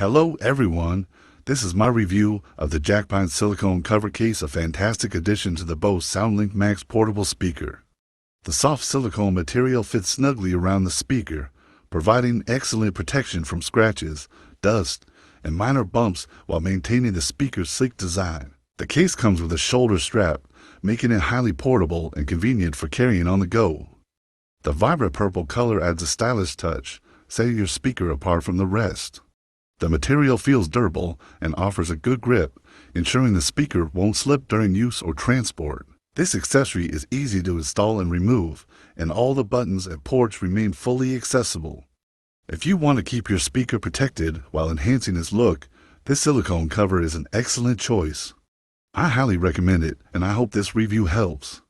Hello everyone, this is my review of the JCHPINE Silicone Cover Case, a fantastic addition to the Bose SoundLink Max portable speaker. The soft silicone material fits snugly around the speaker, providing excellent protection from scratches, dust, and minor bumps while maintaining the speaker's sleek design. The case comes with a shoulder strap, making it highly portable and convenient for carrying on the go. The vibrant purple color adds a stylish touch, setting your speaker apart from the rest. The material feels durable and offers a good grip, ensuring the speaker won't slip during use or transport. This accessory is easy to install and remove, and all the buttons and ports remain fully accessible. If you want to keep your speaker protected while enhancing its look, this silicone cover is an excellent choice. I highly recommend it, and I hope this review helps.